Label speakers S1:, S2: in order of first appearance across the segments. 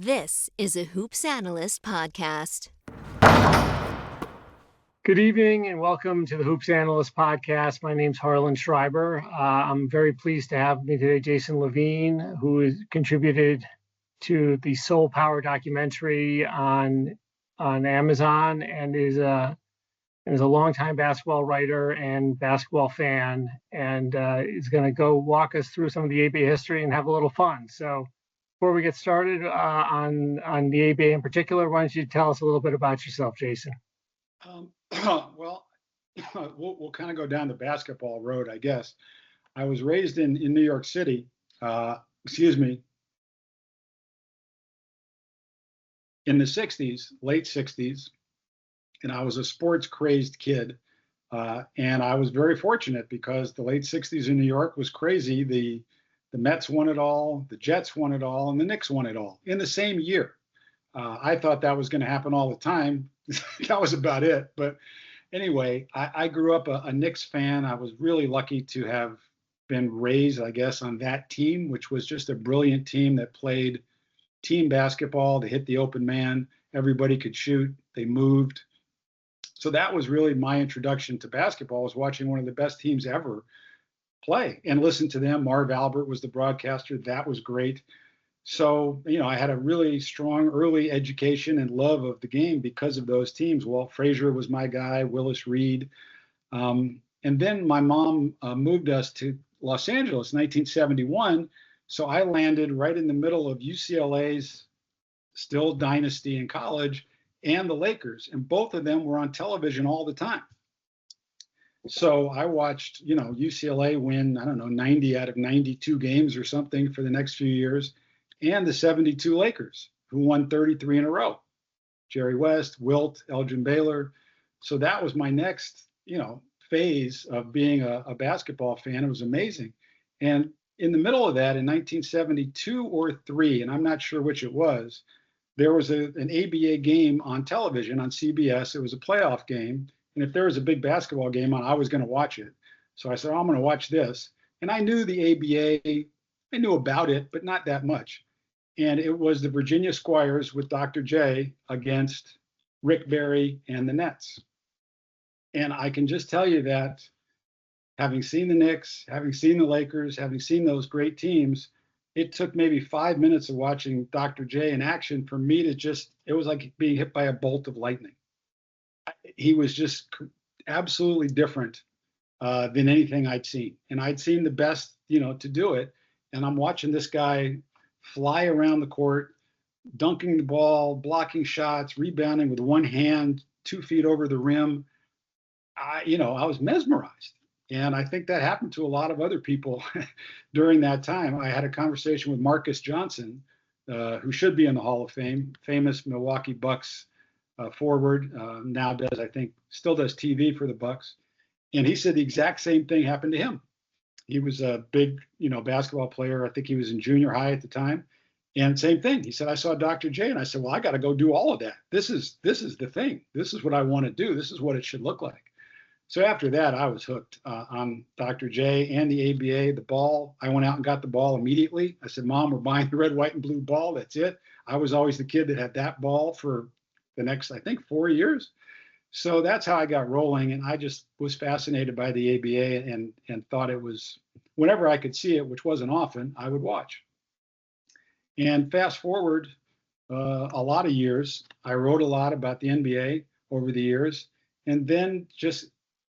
S1: This is a Hoops Analyst podcast.
S2: Good evening and welcome to the Hoops Analyst podcast. My name's Harlan Schreiber. I'm very pleased to have me today Jason Levin, who has contributed to the Soul Power documentary on Amazon and is a longtime basketball writer and basketball fan, and is going to go walk us through some of the ABA history and have a little fun. So before we get started on the ABA in particular, why don't you tell us a little bit about yourself, Jason?
S3: Well, we'll kind of go down the basketball road, I guess. I was raised in New York City, in the 60s, late 60s, and I was a sports crazed kid. And I was very fortunate because the late 60s in New York was crazy. The Mets won it all, the Jets won it all, and the Knicks won it all in the same year. I thought that was going to happen all the time. That was about it. But anyway, I grew up a Knicks fan. I was really lucky to have been raised, I guess, on that team, which was just a brilliant team that played team basketball. They hit the open man. Everybody could shoot. They moved. So that was really my introduction to basketball, was watching one of the best teams ever play and listen to them. Marv Albert was the broadcaster. That was great. So, I had a really strong early education and love of the game because of those teams. Walt Frazier was my guy, Willis Reed. And then my mom moved us to Los Angeles in 1971. So I landed right in the middle of UCLA's still dynasty in college and the Lakers. And both of them were on television all the time. So I watched, UCLA win, 90 out of 92 games or something for the next few years. And the 72 Lakers, who won 33 in a row. Jerry West, Wilt, Elgin Baylor. So that was my next, phase of being a basketball fan. It was amazing. And in the middle of that, in 1972 or 3, and I'm not sure which it was, there was an ABA game on television on CBS. It was a playoff game. And if there was a big basketball game on, I was going to watch it. So I said, I'm going to watch this. And I knew the ABA, I knew about it, but not that much. And it was the Virginia Squires with Dr. J against Rick Barry and the Nets. And I can just tell you that having seen the Knicks, having seen the Lakers, having seen those great teams, it took maybe 5 minutes of watching Dr. J in action for me to it was like being hit by a bolt of lightning. He was just absolutely different than anything I'd seen. And I'd seen the best, to do it. And I'm watching this guy fly around the court, dunking the ball, blocking shots, rebounding with one hand, 2 feet over the rim. I was mesmerized. And I think that happened to a lot of other people during that time. I had a conversation with Marcus Johnson, who should be in the Hall of Fame, famous Milwaukee Bucks forward, now still does TV for the Bucks. And he said the exact same thing happened to him. He was a big, basketball player. I think he was in junior high at the time. And same thing. He said, I saw Dr. J and I said, well, I got to go do all of that. This is the thing. This is what I want to do. This is what it should look like. So after that, I was hooked on Dr. J and the ABA, the ball. I went out and got the ball immediately. I said, Mom, we're buying the red, white, and blue ball. That's it. I was always the kid that had that ball for the next, 4 years. So that's how I got rolling. And I just was fascinated by the ABA and thought it was, whenever I could see it, which wasn't often, I would watch. And fast forward a lot of years, I wrote a lot about the NBA over the years. And then just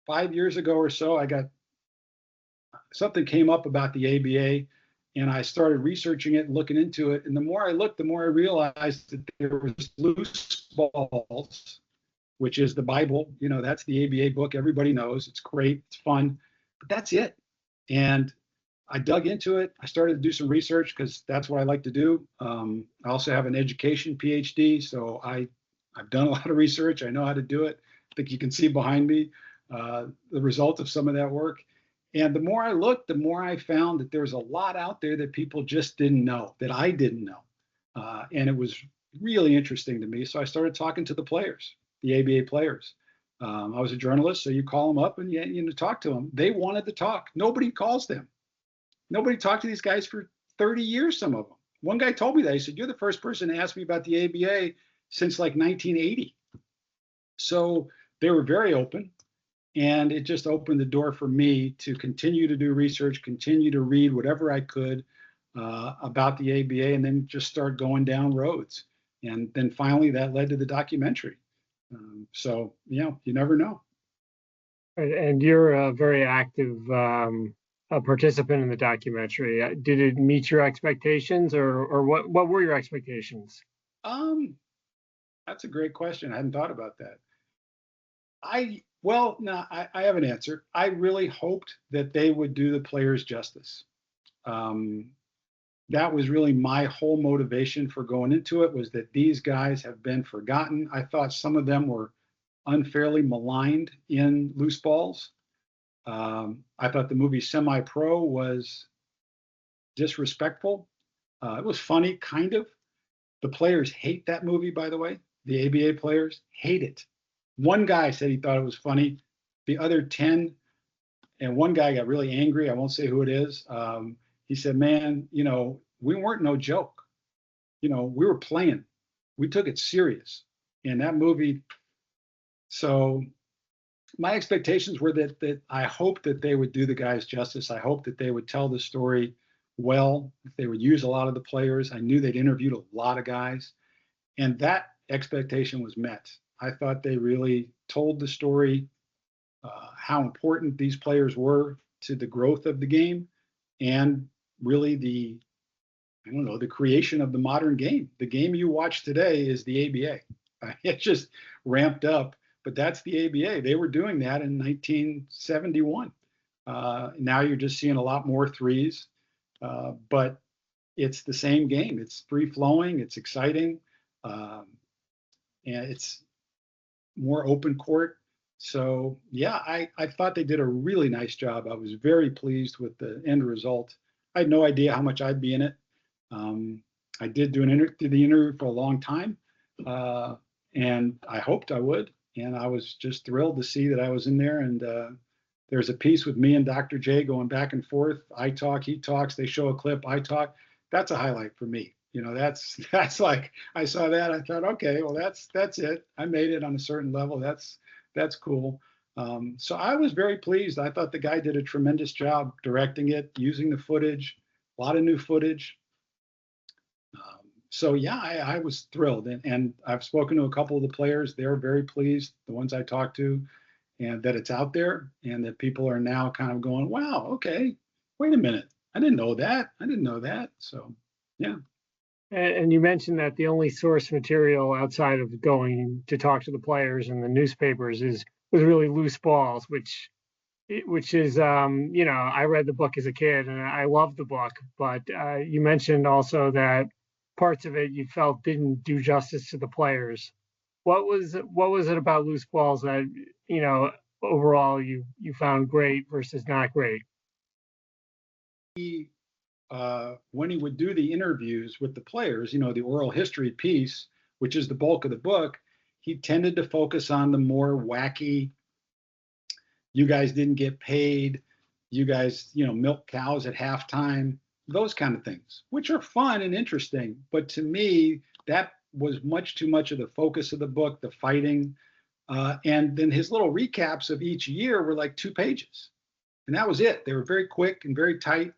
S3: 5 years ago or so, something came up about the ABA and I started researching it and looking into it. And the more I looked, the more I realized that there was loose balls, which is the Bible. That's the ABA book. Everybody knows. It's great. It's fun. But that's it. And I dug into it. I started to do some research because that's what I like to do. I also have an education PhD. So I've done a lot of research. I know how to do it. I think you can see behind me the result of some of that work. And the more I looked, the more I found that there's a lot out there that people just didn't know, that I didn't know. And it was really interesting to me. So I started talking to the players, the ABA players. I was a journalist, so you call them up and you talk to them. They wanted to talk. Nobody calls them. Nobody talked to these guys for 30 years, some of them. one guy told me that. He said, "You're the first person to ask me about the ABA since like 1980." So they were very open, and it just opened the door for me to continue to do research, continue to read whatever I could about the ABA, and then just start going down roads. And then finally, that led to the documentary. So, you never know.
S2: And you're a very active a participant in the documentary. Did it meet your expectations, or what were your expectations?
S3: That's a great question. I hadn't thought about that. Well, no, I have an answer. I really hoped that they would do the players justice. That was really my whole motivation for going into it, was that these guys have been forgotten. I thought some of them were unfairly maligned in Loose Balls. I thought the movie Semi Pro was disrespectful. It was funny, kind of. The players hate that movie, by the way. The ABA players hate it. One guy said he thought it was funny. The other 10, and one guy got really angry. I won't say who it is. He said, "Man, we weren't no joke. We were playing. We took it serious." And that movie. So my expectations were that I hoped that they would do the guys justice. I hoped that they would tell the story well. That they would use a lot of the players. I knew they'd interviewed a lot of guys, and that expectation was met. I thought they really told the story, how important these players were to the growth of the game, and really the creation of the modern game. The game you watch today is the ABA. It just ramped up, but that's the ABA. They were doing that in 1971. Now you're just seeing a lot more threes, but it's the same game. It's free flowing. It's exciting. And it's more open court. So yeah, I thought they did a really nice job. I was very pleased with the end result. I had no idea how much I'd be in it. I did do the interview for a long time, and I hoped I would. And I was just thrilled to see that I was in there. And there's a piece with me and Dr. J going back and forth. I talk, he talks. They show a clip, I talk. That's a highlight for me. That's like, I saw that. I thought, okay, well, that's it. I made it on a certain level. That's cool. So I was very pleased. I thought the guy did a tremendous job directing it, using the footage, a lot of new footage. So yeah, I was thrilled, and I've spoken to a couple of the players. They're very pleased, the ones I talked to, and that it's out there, and that people are now kind of going, wow, okay, wait a minute, I didn't know that. So yeah.
S2: And you mentioned that the only source material outside of going to talk to the players and the newspapers was really Loose Balls, which is I read the book as a kid and I loved the book, but you mentioned also that parts of it you felt didn't do justice to the players. What was it about Loose Balls that overall you found great versus not great?
S3: When he would do the interviews with the players, the oral history piece, which is the bulk of the book, he tended to focus on the more wacky, you guys didn't get paid, you guys, milk cows at halftime, those kind of things, which are fun and interesting. But to me, that was much too much of the focus of the book, the fighting. And then his little recaps of each year were like 2 pages. And that was it. They were very quick and very tight.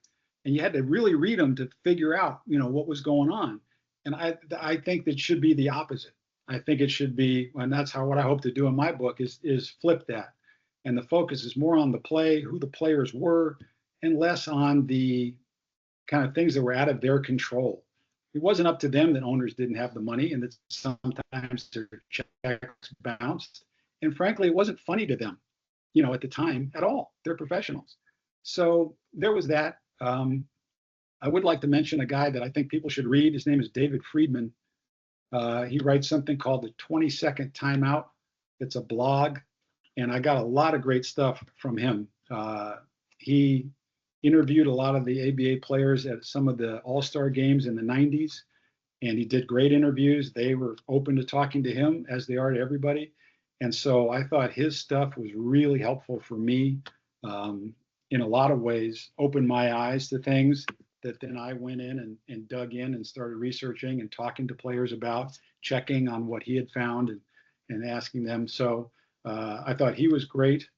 S3: And you had to really read them to figure out, what was going on. And I think that should be the opposite. I think it should be, and that's what I hope to do in my book is flip that. And the focus is more on the play, who the players were, and less on the kind of things that were out of their control. It wasn't up to them that owners didn't have the money and that sometimes their checks bounced. And frankly, it wasn't funny to them, at the time at all. They're professionals. So there was that. I would like to mention a guy that I think people should read. His name is David Friedman. He writes something called the 20-Second Timeout. It's a blog, and I got a lot of great stuff from him. He interviewed a lot of the ABA players at some of the All-Star games in the 90s, and he did great interviews. They were open to talking to him, as they are to everybody. And so I thought his stuff was really helpful for me in a lot of ways, opened my eyes to things that then I went in and dug in and started researching and talking to players about, checking on what he had found and asking them. So I thought he was great.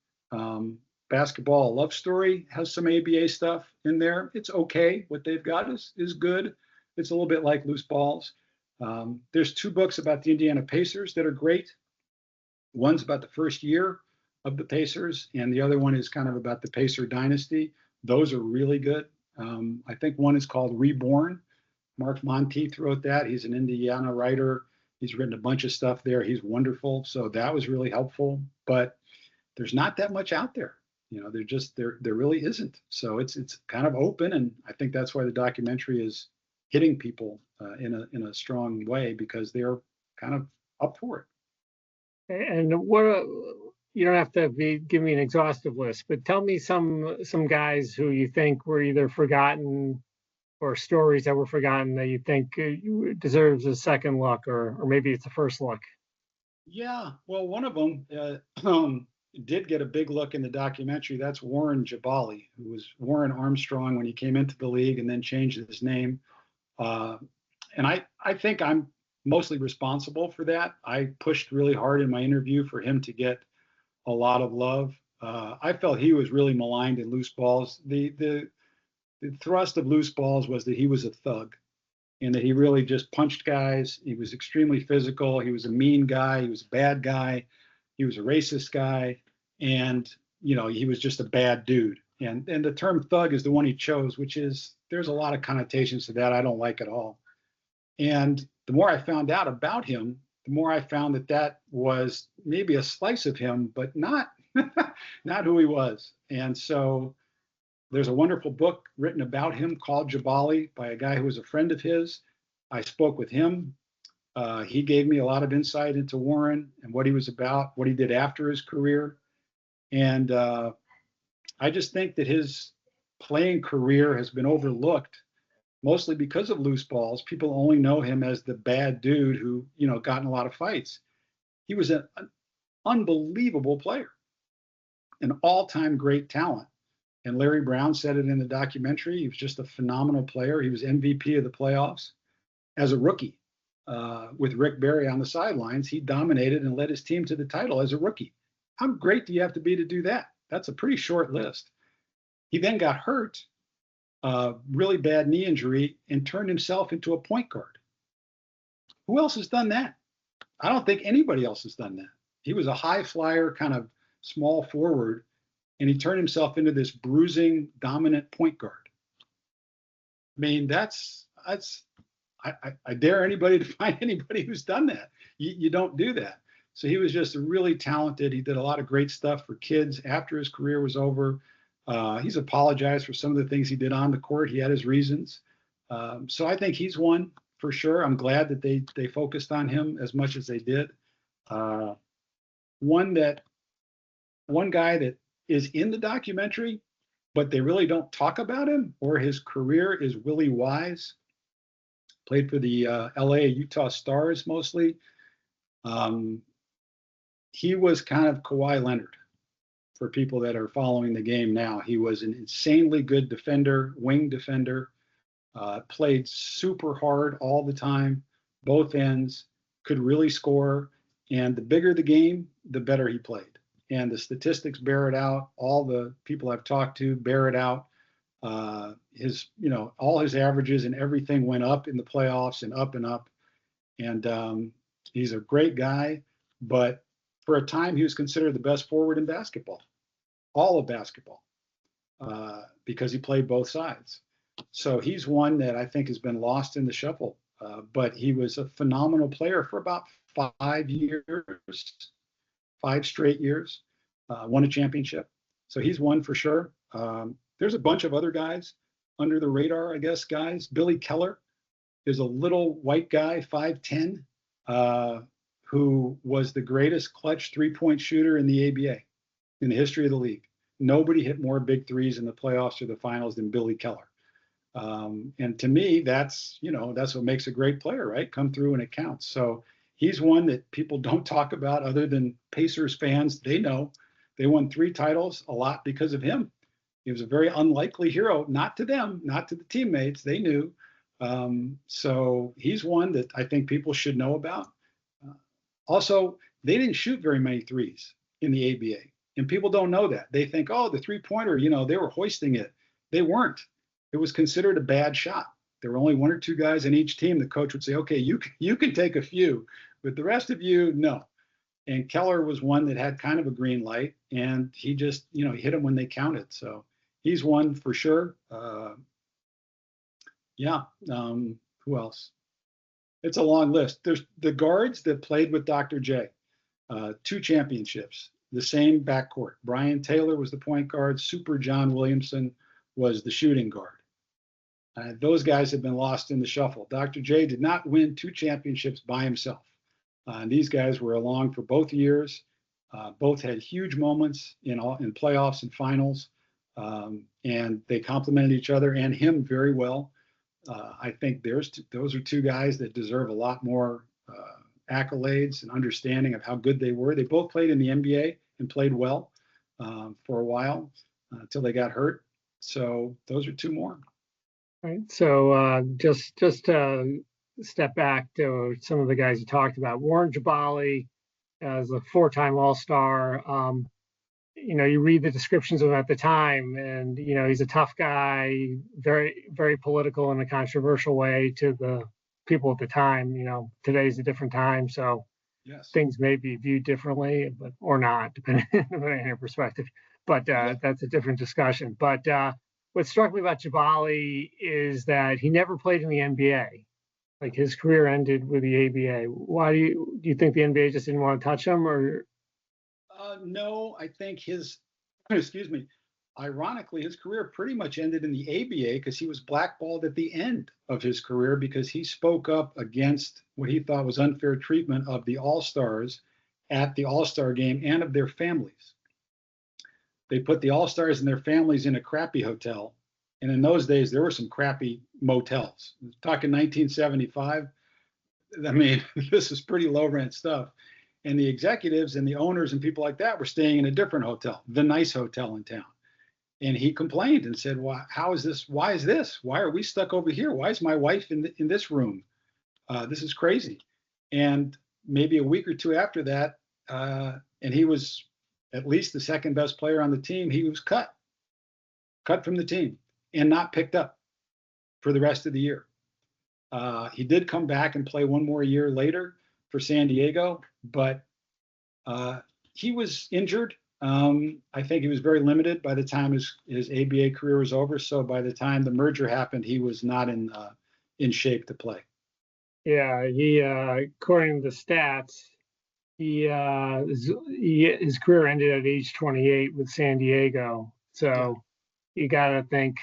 S3: Basketball Love Story has some ABA stuff in there. It's okay. What they've got is good. It's a little bit like Loose Balls. There's 2 books about the Indiana Pacers that are great. One's about the first year of the Pacers, and the other one is kind of about the Pacer dynasty. Those are really good. I think one is called Reborn. Mark Monteith wrote that. He's an Indiana writer. He's written a bunch of stuff there. He's wonderful. So that was really helpful. But there's not that much out there. There really isn't. So it's kind of open, and I think that's why the documentary is hitting people in a strong way, because they're kind of up for it.
S2: And what, you don't have to give me an exhaustive list, but tell me some guys who you think were either forgotten or stories that were forgotten that you think deserves a second look, or maybe it's a first look.
S3: Yeah, well, one of them did get a big look in the documentary. That's Warren Jabali, who was Warren Armstrong when he came into the league and then changed his name. And I think I'm mostly responsible for that. I pushed really hard in my interview for him to get a lot of love. I felt he was really maligned in Loose Balls. The thrust of Loose Balls was that he was a thug and that he really just punched guys. He was extremely physical. He was a mean guy. He was a bad guy. He was a racist guy. And, he was just a bad dude. And the term thug is the one he chose, which is, there's a lot of connotations to that I don't like at all. And the more I found out about him, the more I found that was maybe a slice of him, but not not who he was. And so there's a wonderful book written about him called Jabali by a guy who was a friend of his. I spoke with him. He gave me a lot of insight into Warren and what he was about, what he did after his career. And I just think that his playing career has been overlooked, mostly because of Loose Balls. People only know him as the bad dude who, got in a lot of fights. He was an unbelievable player, an all-time great talent. And Larry Brown said it in the documentary. He was just a phenomenal player. He was MVP of the playoffs as a rookie. With Rick Barry on the sidelines, he dominated and led his team to the title as a rookie. How great do you have to be to do that? That's a pretty short list. He then got hurt, really bad knee injury, and turned himself into a point guard. Who else has done that? I don't think anybody else has done that. He was a high flyer, kind of small forward, and he turned himself into this bruising, dominant point guard. I mean, I dare anybody to find anybody who's done that. You don't do that. So he was just really talented. He did a lot of great stuff for kids after his career was over. He's apologized for some of the things he did on the court. He had his reasons. So I think he's one for sure. I'm glad that they focused on him as much as they did. One guy that is in the documentary, but they really don't talk about him or his career, is Willie Wise. Played for the LA Utah Stars mostly. He was kind of Kawhi Leonard for people that are following the game now. He was an insanely good defender, wing defender, played super hard all the time, both ends, could really score. And the bigger the game, the better he played. And the statistics bear it out. All the people I've talked to bear it out. All his averages and everything went up in the playoffs and up and up. And he's a great guy, but for a time he was considered the best forward in basketball, all of basketball, because he played both sides. So he's one that I think has been lost in the shuffle, but he was a phenomenal player for about 5 straight years, won a championship. So he's one for sure. There's a bunch of other guys under the radar, I guess, guys. Billy Keller is a little white guy, 5'10", who was the greatest clutch three-point shooter in the ABA, in the history of the league. Nobody hit more big threes in the playoffs or the finals than Billy Keller. And to me, that's what makes a great player, right? Come through and it counts. So he's one that people don't talk about other than Pacers fans. They know they won 3 titles, a lot because of him. He was a very unlikely hero, not to them, not to the teammates. They knew. So he's one that I think people should know about. Uh, Also, they didn't shoot very many threes in the ABA. And people don't know that. They think, oh, the three-pointer, they were hoisting it. They weren't. It was considered a bad shot. There were only one or two guys in each team. The coach would say, okay, you can take a few, but the rest of you, no. And Keller was one that had kind of a green light, and he just, he hit them when they counted. So he's one for sure. Yeah. Who else? It's a long list. There's the guards that played with Dr. J, 2 championships, the same backcourt. Brian Taylor was the point guard. Super John Williamson was the shooting guard. Those guys have been lost in the shuffle. Dr. J did not win 2 championships by himself. And these guys were along for both years. Both had huge moments in playoffs and finals, and they complemented each other and him very well. I think those are 2 guys that deserve a lot more accolades and understanding of how good they were. They both played in the NBA and played well for a while until they got hurt. So those are 2 more.
S2: Right. So just to step back to some of the guys you talked about, Warren Jabali as a 4-time All-Star. You read the descriptions of him at the time, and he's a tough guy, very very political in a controversial way to the people at the time. Today's a different time, so
S3: Yes.
S2: things may be viewed differently, or not, depending on your perspective. But that's a different discussion. But what struck me about Jabali is that he never played in the NBA. Like, his career ended with the ABA. Why do you think the NBA just didn't want to touch him, or?
S3: No, I think ironically, his career pretty much ended in the ABA because he was blackballed at the end of his career because he spoke up against what he thought was unfair treatment of the All-Stars at the All-Star game and of their families. They put the All-Stars and their families in a crappy hotel. And in those days, there were some crappy motels. Talking 1975. I mean, this is pretty low rent stuff. And the executives and the owners and people like that were staying in a different hotel, the nice hotel in town. And he complained and said, well, how is this? Why is this? Why are we stuck over here? Why is my wife in this room? This is crazy. And maybe a week or 2 after that, and he was at least the second best player on the team, he was cut from the team and not picked up for the rest of the year. He did come back and play one more year later for San Diego, but he was injured. I think he was very limited by the time his ABA career was over. So by the time the merger happened, he was not in shape to play.
S2: Yeah, he according to the stats, his career ended at age 28 with San Diego. So you gotta think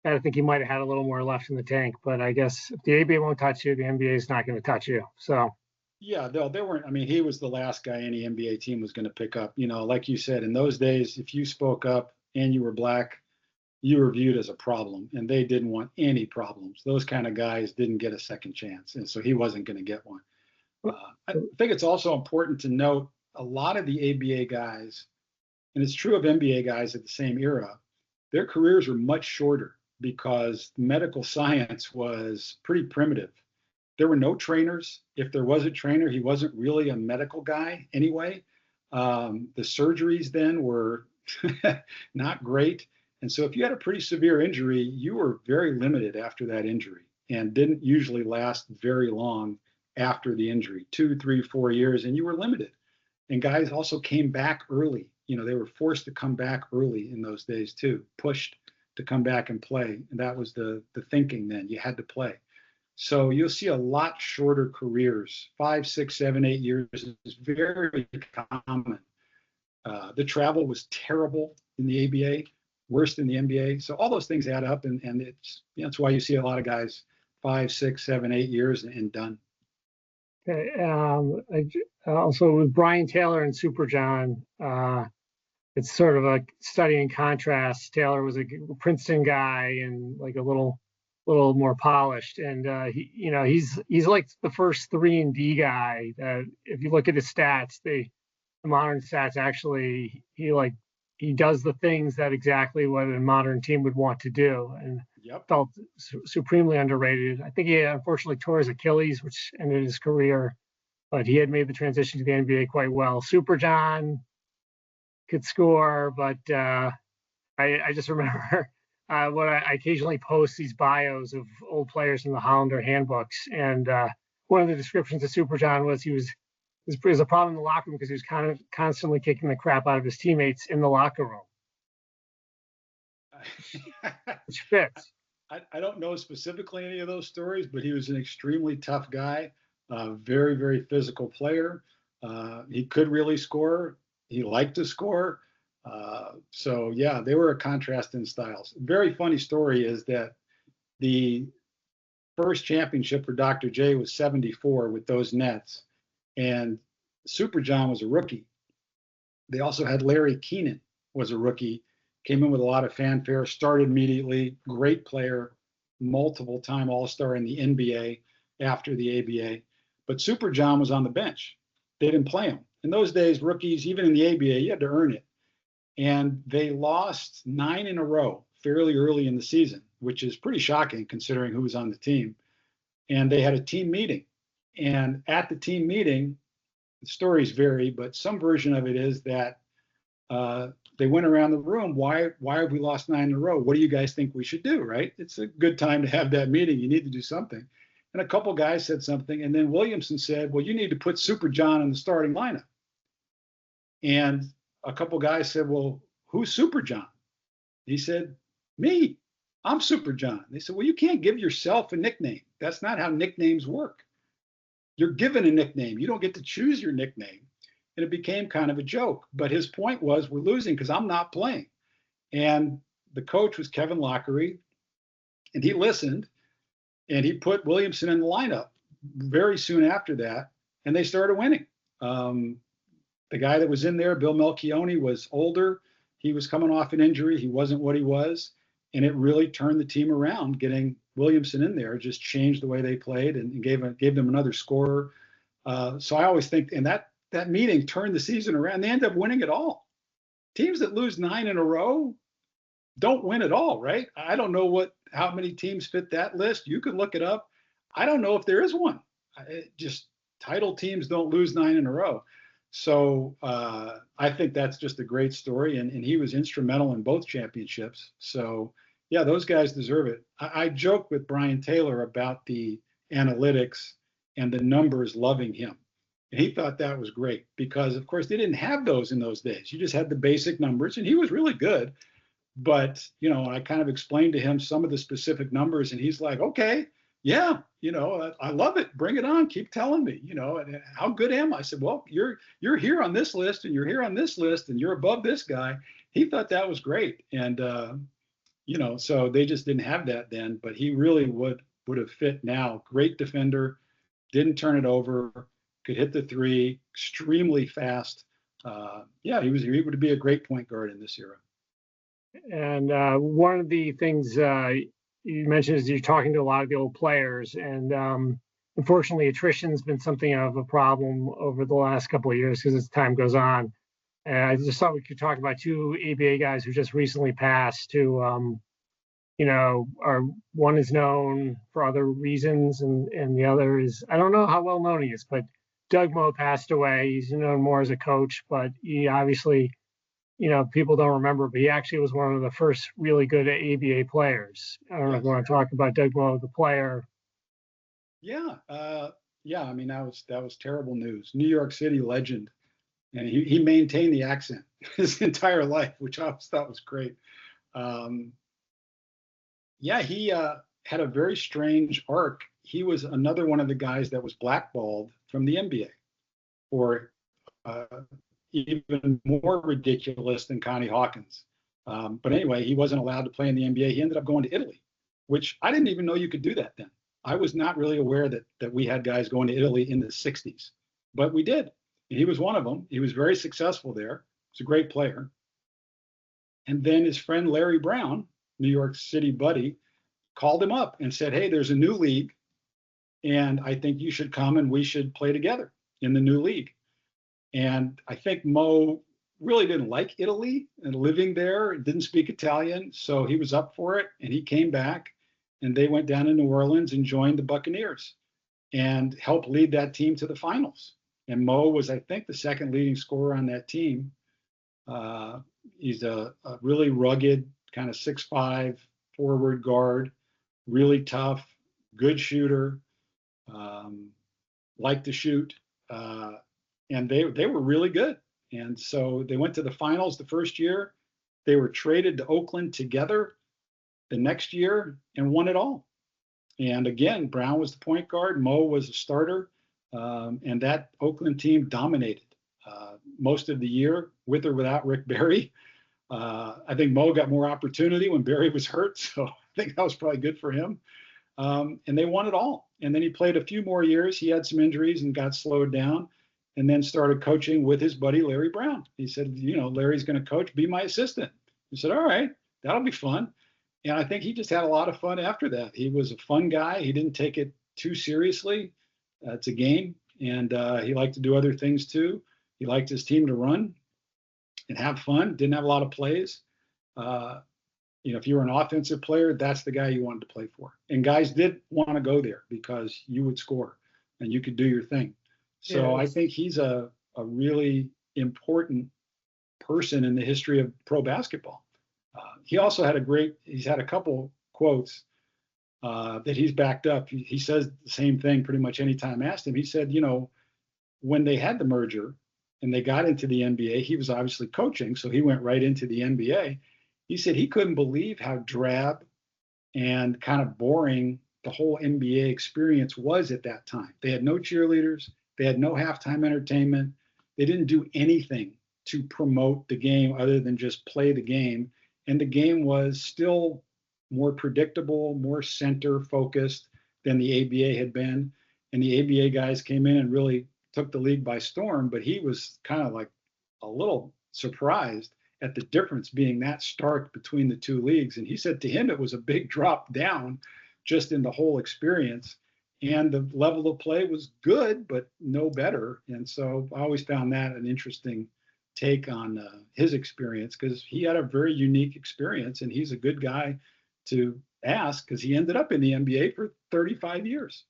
S2: he might have had a little more left in the tank. But I guess if the ABA won't touch you, the NBA is not going to touch you. So.
S3: Yeah, they weren't. I mean, he was the last guy any NBA team was going to pick up. Like you said, in those days, if you spoke up and you were black, you were viewed as a problem, and they didn't want any problems. Those kind of guys didn't get a second chance, and so he wasn't going to get one. I think it's also important to note a lot of the ABA guys, and it's true of NBA guys at the same era, their careers were much shorter because medical science was pretty primitive. There were no trainers. If there was a trainer, he wasn't really a medical guy anyway. The surgeries then were not great. And so if you had a pretty severe injury, you were very limited after that injury and didn't usually last very long after the injury, 2, 3, 4 years, and you were limited. And guys also came back early. They were forced to come back early in those days too, pushed to come back and play. And that was the thinking then. You had to play. So you'll see a lot shorter careers, 5, 6, 7, 8 years is very common. The travel was terrible in the ABA, worse in the NBA. So all those things add up, and that's why you see a lot of guys 5, 6, 7, 8 years and done.
S2: Okay. Also with Brian Taylor and Super John, it's sort of a study in contrast. Taylor was a Princeton guy and like a little more polished, and he's like the first 3-and-D guy that if you look at his stats, the modern stats, actually he like he does the things that exactly what a modern team would want to do, and
S3: Yep.
S2: felt supremely underrated. I think he unfortunately tore his Achilles, which ended his career, but he had made the transition to the NBA quite well. Super John could score, but I just remember when I occasionally post these bios of old players in the Hollander handbooks, and one of the descriptions of Super John was he was a problem in the locker room because he was kind of constantly kicking the crap out of his teammates in the locker room, which fits.
S3: I don't know specifically any of those stories, but he was an extremely tough guy, very, very physical player. He could really score. He liked to score. So, yeah, they were a contrast in styles. Very funny story is that the first championship for Dr. J was 74 with those Nets, and Super John was a rookie. They also had Larry Keenan was a rookie, came in with a lot of fanfare, started immediately, great player, multiple time All-Star in the NBA after the ABA. But Super John was on the bench. They didn't play him. In those days, rookies, even in the ABA, you had to earn it. And they lost 9 in a row fairly early in the season, which is pretty shocking considering who was on the team. And they had a team meeting. And at the team meeting, the stories vary, but some version of it is that they went around the room. Why have we lost 9 in a row? What do you guys think we should do? Right? It's a good time to have that meeting. You need to do something. And a couple guys said something, and then Williamson said, "Well, you need to put Super John in the starting lineup." And a couple guys said, "Well, who's Super John?" He said, "Me. I'm Super John." They said, "Well, you can't give yourself a nickname. That's not how nicknames work. You're given a nickname. You don't get to choose your nickname." And it became kind of a joke. But his point was, we're losing because I'm not playing. And the coach was Kevin Lockery, and he listened, and he put Williamson in the lineup very soon after that, and they started winning. The guy that was in there, Bill Melchione, was older. He was coming off an injury. He wasn't what he was. And it really turned the team around. Getting Williamson in there just changed the way they played and gave them another scorer. So I always think, and that meeting turned the season around. They ended up winning it all. Teams that lose 9 in a row don't win at all, right? I don't know how many teams fit that list. You could look it up. I don't know if there is one. Just title teams don't lose 9 in a row. So I think that's just a great story, and he was instrumental in both championships. So yeah, those guys deserve it. I joke with Brian Taylor about the analytics and the numbers loving him. And he thought that was great because, of course, they didn't have those in those days. You just had the basic numbers, and he was really good. But, I kind of explained to him some of the specific numbers, and he's like, okay, yeah, I love it. Bring it on. Keep telling me, and how good am I? I said, well, you're here on this list, and you're here on this list, and you're above this guy. He thought that was great. And, so they just didn't have that then, but he really would have fit now. Great defender, didn't turn it over, could hit the three, extremely fast. He would be a great point guard in this era.
S2: And one of the things you mentioned is you're talking to a lot of the old players, and unfortunately, attrition's been something of a problem over the last couple of years because as time goes on. And I just thought we could talk about 2 ABA guys who just recently passed. One is known for other reasons, and the other is, I don't know how well known he is, but Doug Moe passed away. He's known more as a coach, but he obviously, people don't remember, but he actually was one of the first really good ABA players. I don't know if you want to talk about Doug Moe, the player.
S3: Yeah. I mean, that was terrible news. New York City legend. And he maintained the accent his entire life, which I always thought was great. He had a very strange arc. He was another one of the guys that was blackballed from the NBA, or even more ridiculous than Connie Hawkins. But anyway, he wasn't allowed to play in the NBA. He ended up going to Italy, which I didn't even know you could do that then. I was not really aware that we had guys going to Italy in the 60s, but we did. And he was one of them. He was very successful there. He's a great player. And then his friend Larry Brown, New York City buddy, called him up and said, hey, there's a new league, and I think you should come and we should play together in the new league. And I think Mo really didn't like Italy and living there, didn't speak Italian. So he was up for it and he came back and they went down to New Orleans and joined the Buccaneers and helped lead that team to the finals. And Mo was, I think, the second leading scorer on that team. He's a really rugged, kind of 6'5" forward guard, really tough, good shooter, liked to shoot, and they were really good. And so they went to the finals the first year. They were traded to Oakland together the next year and won it all. And again, Brown was the point guard, Mo was a starter, and that Oakland team dominated most of the year, with or without Rick Barry. I think Mo got more opportunity when Barry was hurt, so I think that was probably good for him. And they won it all. And then he played a few more years. He had some injuries and got slowed down, and then started coaching with his buddy Larry Brown. He said, Larry's going to coach, be my assistant. He said, all right, that'll be fun. And I think he just had a lot of fun after that. He was a fun guy. He didn't take it too seriously. It's a game, and he liked to do other things too. He liked his team to run and have fun. Didn't have a lot of plays. If you were an offensive player, that's the guy you wanted to play for. And guys did want to go there because you would score and you could do your thing. So I think he's a really important person in the history of pro basketball. He also had he's had a couple quotes that he's backed up. He says the same thing pretty much anytime asked him. He said, when they had the merger and they got into the NBA, he was obviously coaching, so he went right into the NBA. He said he couldn't believe how drab and kind of boring the whole NBA experience was at that time. They had no cheerleaders. They had no halftime entertainment. They didn't do anything to promote the game other than just play the game. And the game was still more predictable, more center focused than the ABA had been. And the ABA guys came in and really took the league by storm, but he was kind of like a little surprised at the difference being that stark between the two leagues. And he said to him, it was a big drop down just in the whole experience. And the level of play was good, but no better. And so I always found that an interesting take on his experience, because he had a very unique experience, and he's a good guy to ask because he ended up in the NBA for 35 years.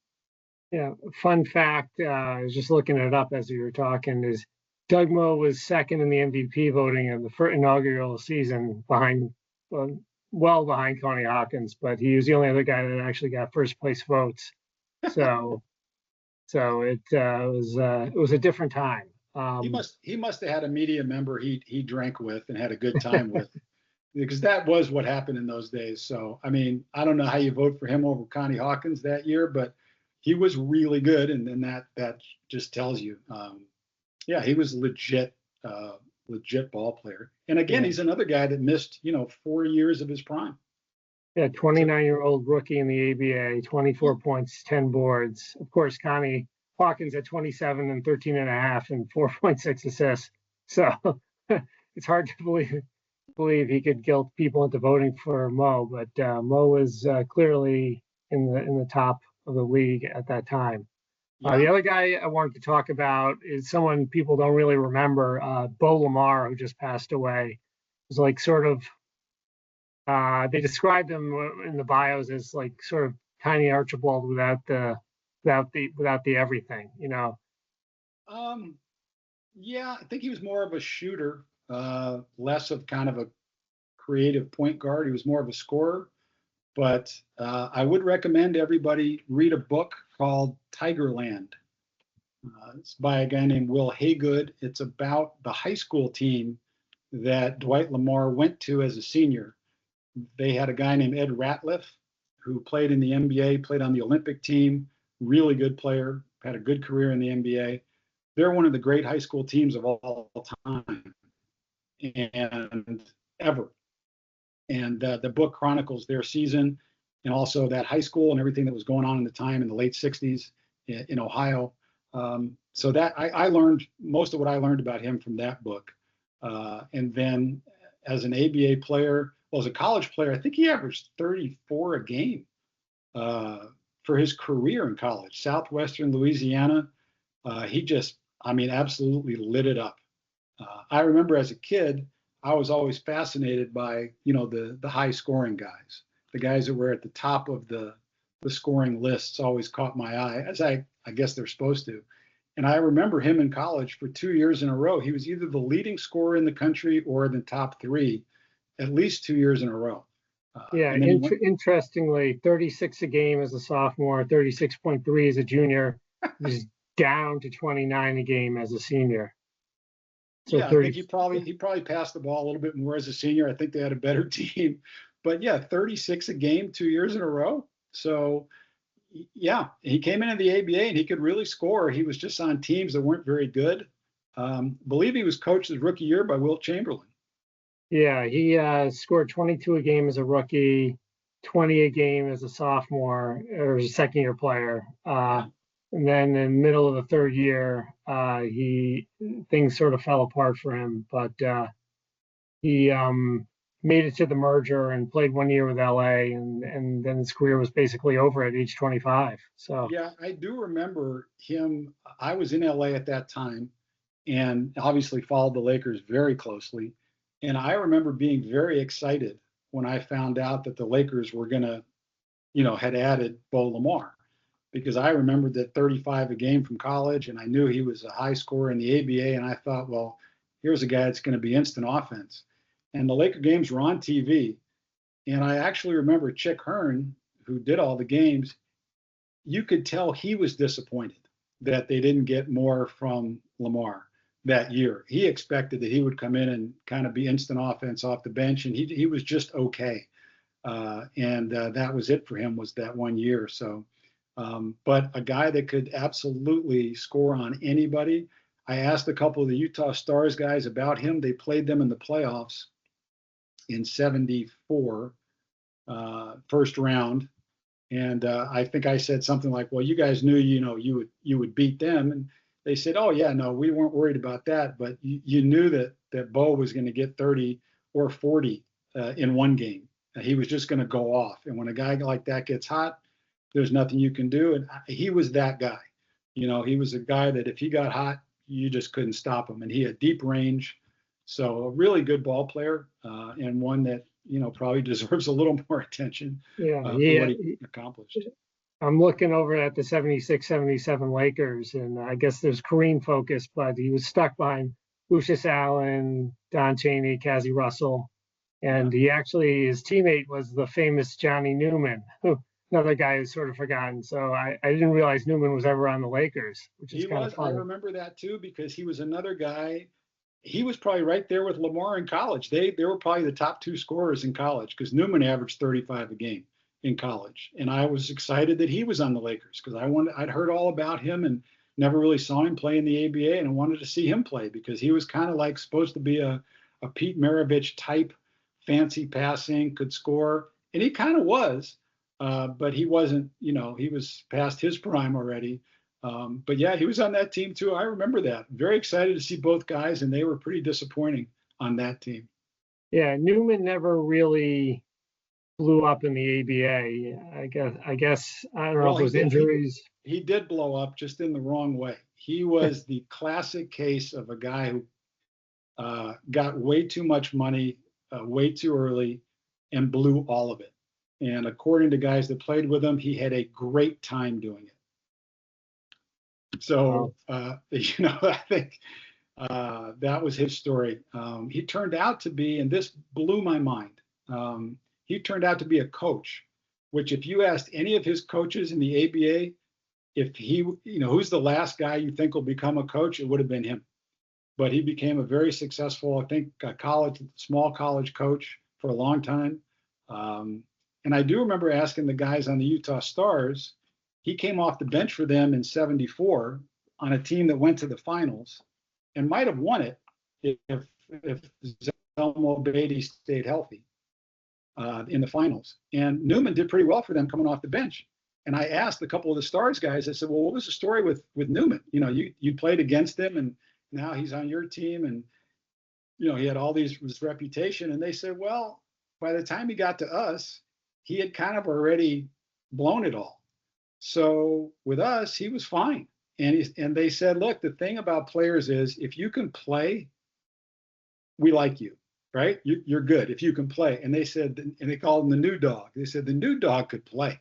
S2: Yeah, fun fact, I was just looking it up as we were talking, is Doug Moe was second in the MVP voting in the first inaugural season, well behind Connie Hawkins, but he was the only other guy that actually got first place votes. So it was a different time.
S3: He must have had a media member he drank with and had a good time with, because that was what happened in those days. So I mean, I don't know how you vote for him over Connie Hawkins that year, but he was really good, and then that just tells you, he was legit ball player. And again, he's another guy that missed 4 years of his prime.
S2: Yeah, 29-year-old rookie in the ABA, 24 points, 10 boards. Of course, Connie Hawkins at 27 and 13 and a half and 4.6 assists. So it's hard to believe he could guilt people into voting for Mo, but Mo was clearly in the top of the league at that time. The other guy I wanted to talk about is someone people don't really remember, Bo Lamar, who just passed away. It was like sort of, they described him in the bios as like sort of tiny Archibald without the everything,
S3: I think he was more of a shooter, less of kind of a creative point guard. He was more of a scorer. But I would recommend everybody read a book called Tigerland. It's by a guy named Will Haygood. It's about the high school team that Dwight Lamar went to as a senior. They had a guy named Ed Ratliff who played in the NBA, played on the Olympic team, really good player, had a good career in the NBA. They're one of the great high school teams of all time and ever. And the book chronicles their season and also that high school and everything that was going on in the time in the late 60s in Ohio. So that I learned most of what I learned about him from that book. And then as an ABA player, as a college player, I think he averaged 34 a game for his career in college. Southwestern Louisiana, he just, absolutely lit it up. I remember as a kid, I was always fascinated by, the high scoring guys, the guys that were at the top of the scoring lists always caught my eye, as I guess they're supposed to. And I remember him in college for 2 years in a row. He was either the leading scorer in the country or in the top three, at least 2 years in a row.
S2: Yeah,
S3: And then he went,
S2: interestingly, 36 a game as a sophomore, 36.3 as a junior, was down to 29 a game as a senior. So
S3: yeah, I think
S2: 30.
S3: he probably passed the ball a little bit more as a senior. I think they had a better team, but yeah, 36 a game 2 years in a row. So yeah, he came into the ABA and he could really score. He was just on teams that weren't very good. Believe he was coached his rookie year by Wilt Chamberlain.
S2: Yeah, he scored 22 a game as a rookie, 20 a game as a sophomore or as a second year player. And then in the middle of the third year, things sort of fell apart for him. But he made it to the merger and played 1 year with LA, and then his career was basically over at age 25. So
S3: Yeah, I do remember him. I was in LA at that time and obviously followed the Lakers very closely. And I remember being very excited when I found out that the Lakers were going to, had added Bo Lamar, because I remembered that 35 a game from college, and I knew he was a high scorer in the ABA. And I thought, well, here's a guy that's going to be instant offense. And the Laker games were on TV. And I actually remember Chick Hearn, who did all the games, you could tell he was disappointed that they didn't get more from Lamar that year. He expected that he would come in and kind of be instant offense off the bench, and he was just okay. And that was it for him, was that 1 year. So, but a guy that could absolutely score on anybody. I asked a couple of the Utah Stars guys about him. They played them in the playoffs in '74, first round. And I think I said something like, "Well, you guys knew, you would beat them." And they said, "Oh yeah, no, we weren't worried about that, but you knew that Bo was going to get 30 or 40 in one game. He was just going to go off. And when a guy like that gets hot, there's nothing you can do." And he was that guy. He was a guy that if he got hot, you just couldn't stop him. And he had deep range, so a really good ball player, and one that probably deserves a little more attention
S2: yeah,
S3: for what he accomplished.
S2: I'm looking over at the 76-77 Lakers, and I guess there's Kareem focus, but he was stuck behind Lucius Allen, Don Chaney, Cassie Russell, and his teammate was the famous Johnny Newman, another guy who's sort of forgotten. So I didn't realize Newman was ever on the Lakers, which is kind of funny.
S3: I remember that too, because he was another guy. He was probably right there with Lamar in college. They were probably the top two scorers in college, because Newman averaged 35 a game in college. And I was excited that he was on the Lakers, because I'd heard all about him and never really saw him play in the ABA, and I wanted to see him play because he was kind of like supposed to be a Pete Maravich type, fancy passing, could score. And he kind of was, but he wasn't, he was past his prime already. But yeah, he was on that team too. I remember that. Very excited to see both guys, and they were pretty disappointing on that team.
S2: Yeah, Newman never really blew up in the ABA. I guess I don't know if it was injuries.
S3: He did blow up, just in the wrong way. He was the classic case of a guy who got way too much money way too early and blew all of it. And according to guys that played with him, he had a great time doing it. So, I think that was his story. He turned out to be, and this blew my mind, he turned out to be a coach, which if you asked any of his coaches in the ABA, if he, who's the last guy you think will become a coach, it would have been him. But he became a very successful, I think, small college coach for a long time. And I do remember asking the guys on the Utah Stars, he came off the bench for them in '74 on a team that went to the finals and might have won it if Zelmo Beatty stayed healthy in the finals. And Newman did pretty well for them coming off the bench. And I asked a couple of the Stars guys, I said, "Well, what was the story with Newman? You played against him, and now he's on your team, and he had all this reputation." And they said, "Well, by the time he got to us, he had kind of already blown it all. So with us, he was fine." And they said, "Look, the thing about players is if you can play we like you, right? You're good if you can play. And they said, and they called him the new dog. They said the new dog could play.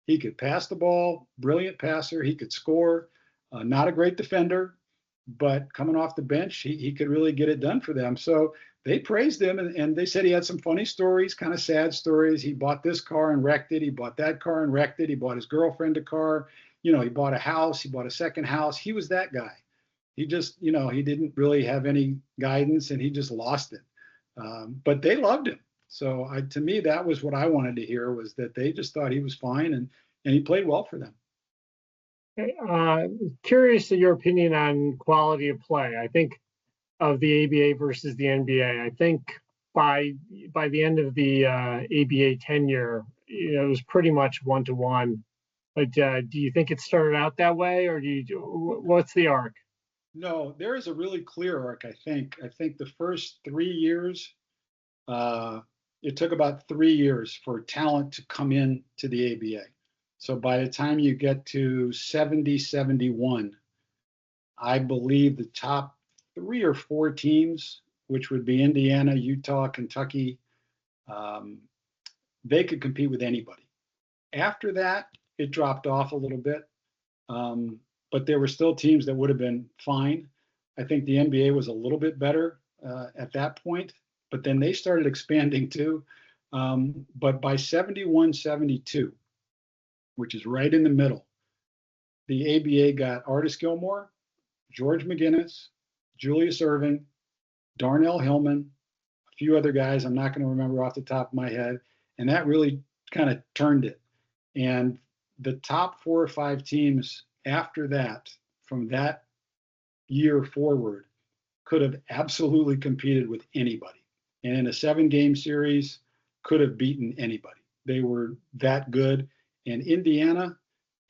S3: He could pass the ball, brilliant passer. He could score, not a great defender, but coming off the bench, he could really get it done for them. So they praised him, and they said he had some funny stories, kind of sad stories. He bought this car and wrecked it. He bought that car and wrecked it. He bought his girlfriend a car. He bought a house. He bought a second house. He was that guy. He just, he didn't really have any guidance, and he just lost it. But they loved him. So to me, that was what I wanted to hear, was that they just thought he was fine, and he played well for them.
S2: Curious of your opinion on quality of play. I think of the ABA versus the NBA. I think by the end of the ABA tenure, it was pretty much 1-to-1. But do you think it started out that way, or what's the arc?
S3: No, there is a really clear arc, I think. I think the first 3 years, it took about 3 years for talent to come in to the ABA. So by the time you get to 70, 71, I believe the top 3 or 4 teams, which would be Indiana, Utah, Kentucky, they could compete with anybody. After that, it dropped off a little bit. But there were still teams that would have been fine. I think the NBA was a little bit better at that point, but then they started expanding too. But by 71, 72, which is right in the middle, the ABA got Artis Gilmore, George McGinnis, Julius Erving, Darnell Hillman, a few other guys I'm not going to remember off the top of my head. And that really kind of turned it. And the top 4 or 5 teams after that, from that year forward, could have absolutely competed with anybody. And in a 7-game series, could have beaten anybody. They were that good. And Indiana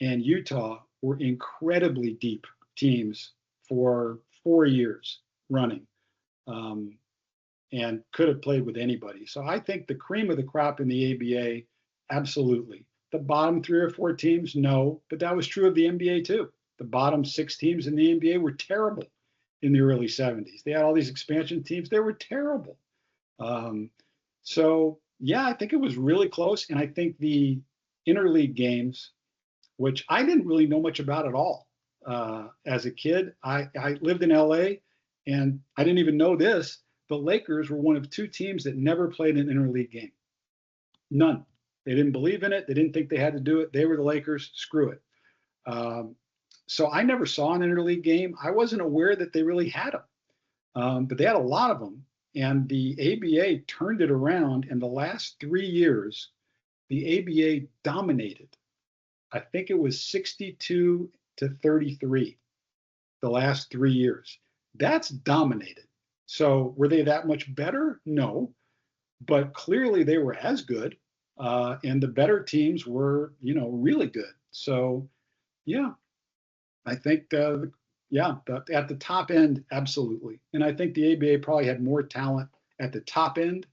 S3: and Utah were incredibly deep teams for 4 years running, and could have played with anybody. So I think the cream of the crop in the ABA, absolutely. The bottom 3 or 4 teams, no, but that was true of the NBA too. The bottom 6 teams in the NBA were terrible in the early 70s. They had all these expansion teams. They were terrible. So yeah, I think it was really close. And I think the interleague games, which I didn't really know much about at all as a kid. I lived in LA, and I didn't even know this. The Lakers were one of 2 teams that never played an interleague game. None. They didn't believe in it. They didn't think they had to do it. They were the Lakers. Screw it. So I never saw an interleague game. I wasn't aware that they really had them, but they had a lot of them. And the ABA turned it around. In the last 3 years, the ABA dominated. I think it was 62-33 the last 3 years. That's dominated. So were they that much better? No, but clearly they were as good. And the better teams were, really good. So, yeah, I think, at the top end, absolutely. And I think the ABA probably had more talent at the top end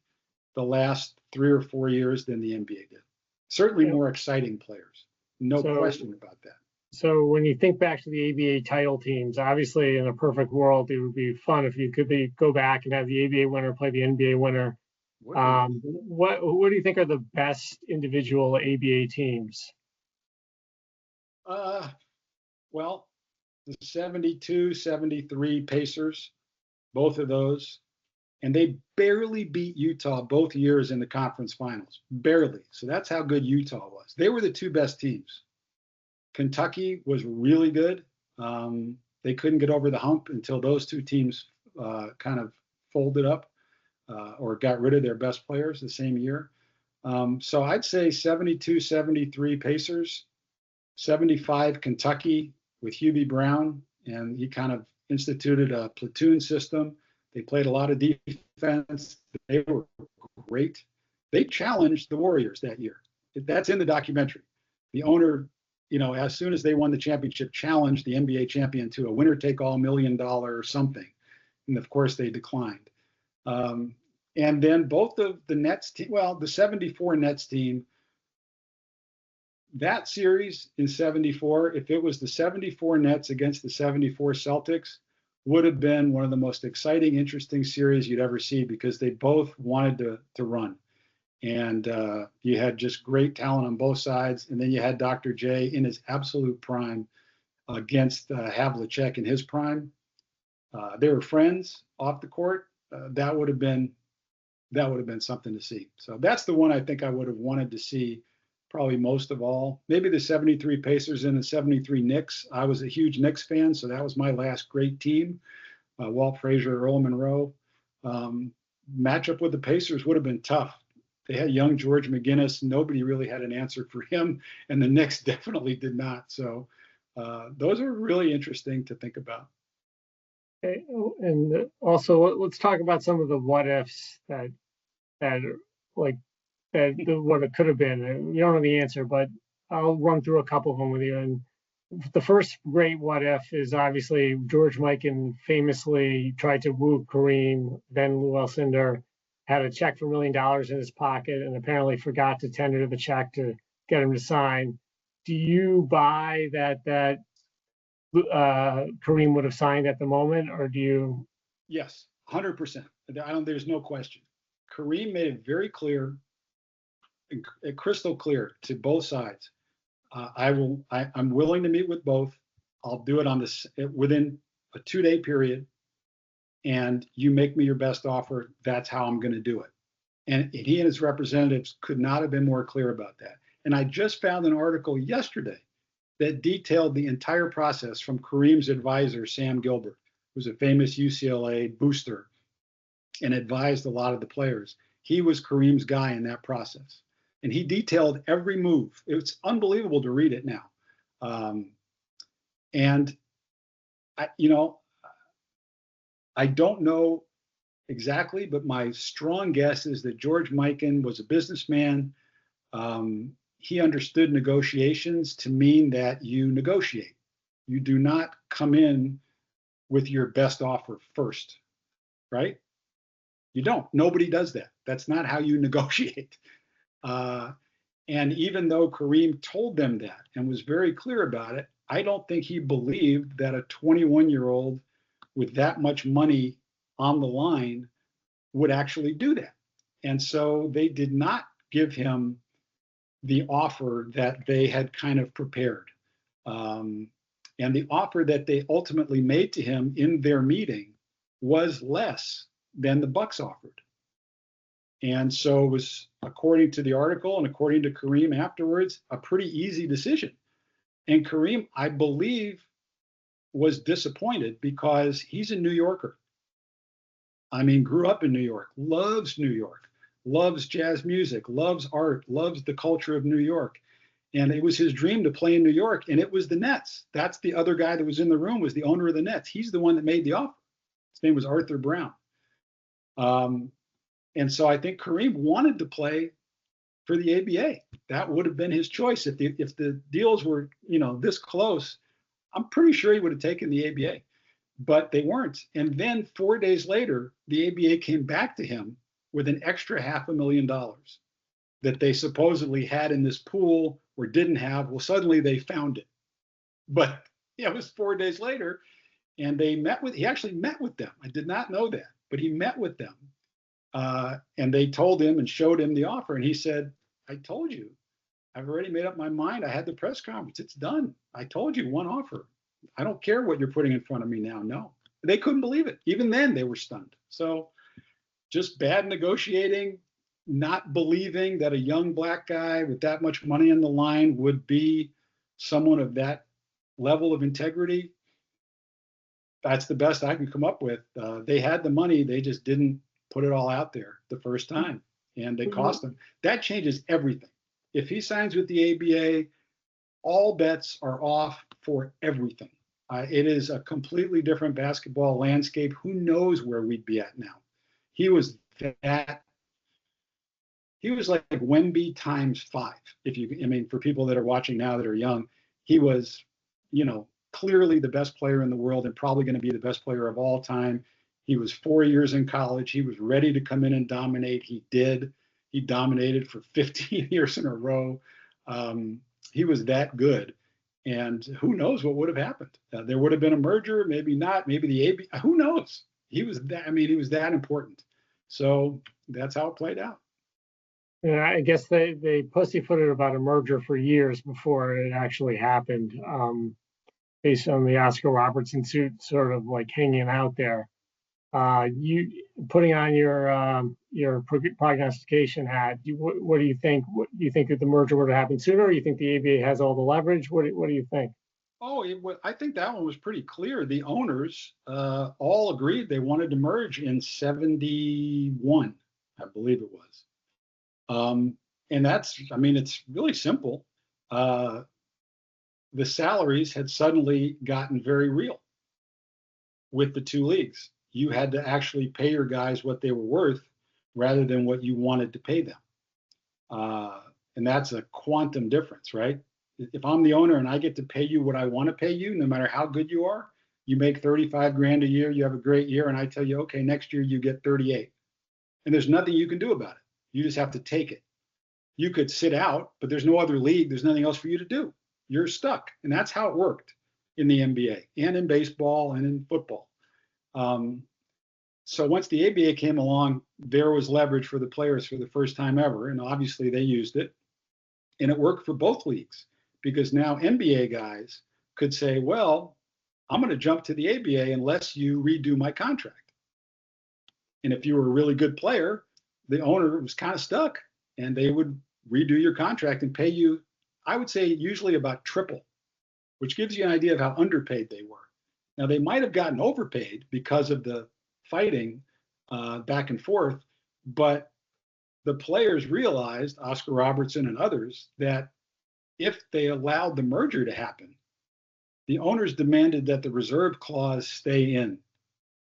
S3: the last 3 or 4 years than the NBA did. Certainly more exciting players. No question about that.
S2: So when you think back to the ABA title teams, obviously in a perfect world, it would be fun if you could go back and have the ABA winner play the NBA winner. What do you think are the best individual ABA teams?
S3: Well, the 72-73 Pacers, both of those, and they barely beat Utah both years in the conference finals, barely. So that's how good Utah was. They were the 2 best teams. Kentucky was really good. They couldn't get over the hump until those 2 teams kind of folded up or got rid of their best players the same year. So I'd say 72-73 Pacers, 75 Kentucky with Hubie Brown, and he kind of instituted a platoon system. They played a lot of defense. They were great. They challenged the Warriors that year. That's in the documentary. The owner, as soon as they won the championship, challenged the NBA champion to a winner-take-all $1 million or something. And of course, they declined. And then both of the Nets team, the 74 Nets team, that series in 74, if it was the 74 Nets against the 74 Celtics, would have been one of the most exciting, interesting series you'd ever see because they both wanted to run. And you had just great talent on both sides. And then you had Dr. J in his absolute prime against Havlicek in his prime. They were friends off the court. That would have been something to see. So that's the one I think I would have wanted to see probably most of all. Maybe the 73 Pacers and the 73 Knicks. I was a huge Knicks fan, so that was my last great team. Walt Frazier, Earl Monroe. Matchup with the Pacers would have been tough. They had young George McGinnis. Nobody really had an answer for him, and the Knicks definitely did not. So those are really interesting to think about.
S2: Okay. And also, let's talk about some of the what ifs that like what it could have been. You don't know the answer, but I'll run through a couple of them with you. And the first great what if is obviously George Mikan famously tried to woo Kareem, then Lou Alcindor had a check for $1 million in his pocket and apparently forgot to tender the check to get him to sign. Do you buy that Kareem would have signed at the moment, or do you?
S3: Yes, 100%. There's no question. Kareem made it very clear, crystal clear to both sides. I'm willing to meet with both. I'll do it on this within a 2-day period, and you make me your best offer. That's how I'm going to do it. And he and his representatives could not have been more clear about that. And I just found an article yesterday that detailed the entire process from Kareem's advisor, Sam Gilbert, who's a famous UCLA booster and advised a lot of the players. He was Kareem's guy in that process. And he detailed every move. It's unbelievable to read it now. And I don't know exactly, but my strong guess is that George Mikan was a businessman. He understood negotiations to mean that you negotiate. You do not come in with your best offer first, right? You don't. Nobody does that. That's not how you negotiate. And even though Kareem told them that and was very clear about it, I don't think he believed that a 21-year-old with that much money on the line would actually do that. And so they did not give him the offer that they had kind of prepared. And the offer that they ultimately made to him in their meeting was less than the Bucks offered. And so it was, according to the article and according to Kareem afterwards, a pretty easy decision. And Kareem, I believe, was disappointed because he's a New Yorker. I mean, grew up in New York, loves New York, loves jazz music, loves art, loves the culture of New York. And it was his dream to play in New York, and it was the Nets. That's the other guy that was in the room, was the owner of the Nets. He's the one that made the offer. His name was Arthur Brown. And so I think Kareem wanted to play for the ABA. That would have been his choice. If the deals were, this close, I'm pretty sure he would have taken the ABA, but they weren't. And then 4 days later, the ABA came back to him with an extra $500,000 that they supposedly had in this pool or didn't have. Well, suddenly they found it. But it was 4 days later, and he actually met with them. I did not know that, but he met with them. And they told him and showed him the offer. And he said, I told you, I've already made up my mind. I had the press conference. It's done. I told you, one offer. I don't care what you're putting in front of me now. No, they couldn't believe it. Even then they were stunned. So just bad negotiating, not believing that a young black guy with that much money on the line would be someone of that level of integrity. That's the best I can come up with. They had the money. They just didn't put it all out there the first time, and they cost him. That changes everything. If he signs with the ABA, all bets are off for everything. It is a completely different basketball landscape. Who knows where we'd be at now? He was like Wemby times 5. For people that are watching now that are young, he was, clearly the best player in the world and probably going to be the best player of all time. He was 4 years in college. He was ready to come in and dominate. He did. He dominated for 15 years in a row. He was that good. And who knows what would have happened? There would have been a merger, maybe not, maybe the AB. Who knows? He was that. I mean, he was that important. So that's how it played out.
S2: And I guess they pussyfooted about a merger for years before it actually happened, based on the Oscar Robertson suit sort of like hanging out there. You putting on your prognostication hat. What do you think? What, do you think that the merger would have happened sooner, or you think the ABA has all the leverage? What do you think?
S3: Oh, I think that one was pretty clear. The owners all agreed they wanted to merge in '71, I believe it was. And that's, I mean, it's really simple. The salaries had suddenly gotten very real with the two leagues. You had to actually pay your guys what they were worth rather than what you wanted to pay them. And that's a quantum difference, right? If I'm the owner and I get to pay you what I want to pay you, no matter how good you are, you make 35 grand a year, you have a great year, and I tell you, okay, next year you get 38. And there's nothing you can do about it. You just have to take it. You could sit out, but there's no other league. There's nothing else for you to do. You're stuck. And that's how it worked in the NBA and in baseball and in football. So once the ABA came along, there was leverage for the players for the first time ever. And obviously they used it. And it worked for both leagues because now NBA guys could say, well, I'm going to jump to the ABA unless you redo my contract. And if you were a really good player, the owner was kind of stuck and they would redo your contract and pay you, I would say, usually about triple, which gives you an idea of how underpaid they were. Now, they might have gotten overpaid because of the fighting back and forth, but the players realized, Oscar Robertson and others, that if they allowed the merger to happen, the owners demanded that the reserve clause stay in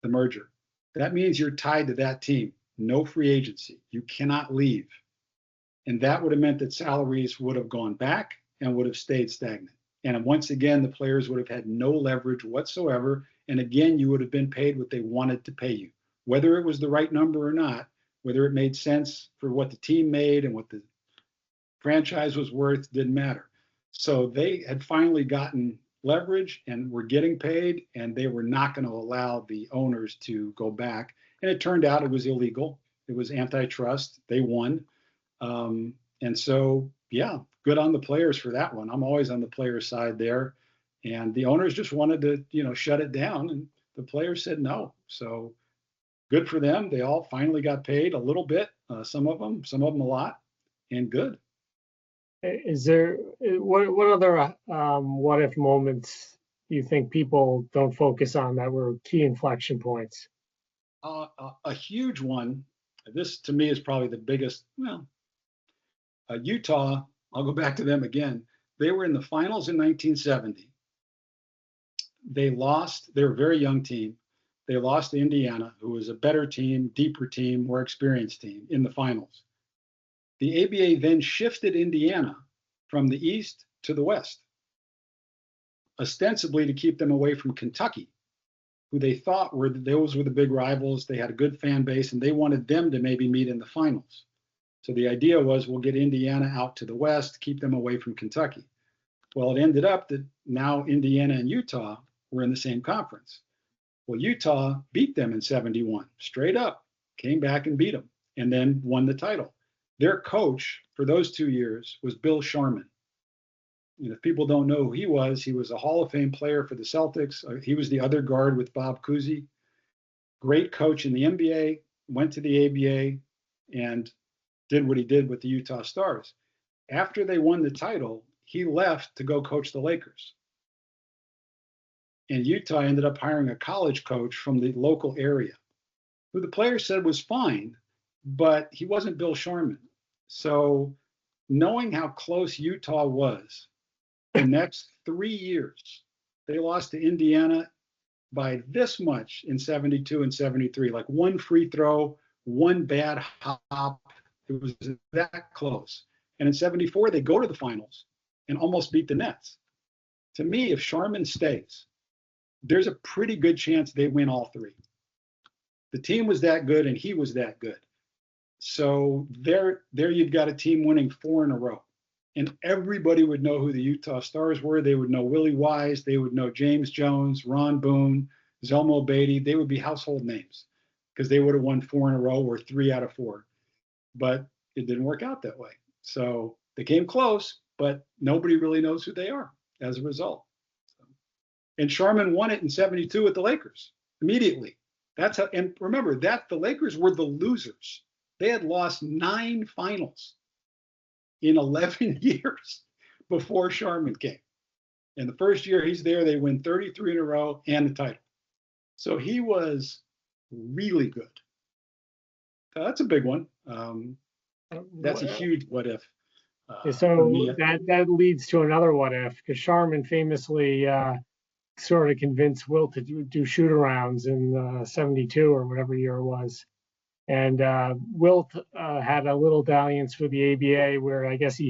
S3: the merger. That means you're tied to that team, no free agency. You cannot leave. And that would have meant that salaries would have gone back and would have stayed stagnant. And once again, the players would have had no leverage whatsoever. And again, you would have been paid what they wanted to pay you, whether it was the right number or not, whether it made sense for what the team made and what the franchise was worth, didn't matter. So they had finally gotten leverage and were getting paid, and they were not going to allow the owners to go back. And it turned out it was illegal. It was antitrust. They won. And so, yeah, good on the players for that one. I'm always on the players' side there. And the owners just wanted to, shut it down, and the players said no. So good for them. They all finally got paid a little bit, some of them a lot, and good.
S2: Is there what other what if moments do you think people don't focus on that were key inflection points?
S3: A huge one. This to me is probably the biggest. Well, Utah. I'll go back to them again. They were in the finals in 1970. They lost. They were a very young team. They lost to Indiana, who was a better team, deeper team, more experienced team in the finals. The ABA then shifted Indiana from the east to the west, ostensibly to keep them away from Kentucky, who they thought those were the big rivals. They had a good fan base, and they wanted them to maybe meet in the finals. So the idea was we'll get Indiana out to the west, keep them away from Kentucky. Well, it ended up that now Indiana and Utah were in the same conference. Well, Utah beat them in '71, straight up, came back and beat them, and then won the title. Their coach for those 2 years was Bill Sharman. And if people don't know who he was a Hall of Fame player for the Celtics. He was the other guard with Bob Cousy. Great coach in the NBA, went to the ABA, and did what he did with the Utah Stars. After they won the title, he left to go coach the Lakers. And Utah ended up hiring a college coach from the local area, who the players said was fine, but he wasn't Bill Sharman. So knowing how close Utah was, the next 3 years, they lost to Indiana by this much in '72 and '73, like one free throw, one bad hop. It was that close. And in '74, they go to the finals and almost beat the Nets. To me, if Sharman stays, there's a pretty good chance they win all three. The team was that good, and he was that good. So there you've got a team winning 4 in a row. and everybody would know who the Utah Stars were. They would know Willie Wise. They would know James Jones, Ron Boone, Zelmo Beatty. They would be household names because they would have won 4 in a row or 3 out of 4. But it didn't work out that way. So they came close, but nobody really knows who they are as a result. And Sharman won it in 72 with the Lakers immediately. That's how, and remember that the Lakers were the losers. They had lost 9 finals in 11 years before Sharman came. And the first year he's there, they win 33 in a row and the title. So he was really good. So that's a big one. That's a huge what if.
S2: So that leads to another what if, because Sharman famously sort of convinced Wilt to do shoot arounds in 72 or whatever year it was. And Wilt had a little dalliance with the ABA where I guess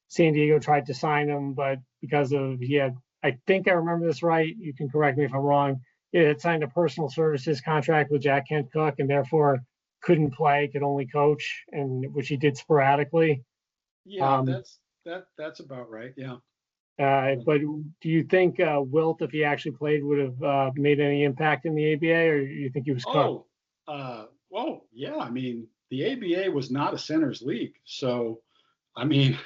S2: San Diego tried to sign him, but because I think I remember this right, you can correct me if I'm wrong, he had signed a personal services contract with Jack Kent Cooke and therefore couldn't play, could only coach, and which he did sporadically.
S3: Yeah, that's about right. Yeah.
S2: But do you think Wilt, if he actually played, would have made any impact in the ABA, or do you think he was cooked?
S3: Well, yeah. I mean, the ABA was not a centers league, so I mean,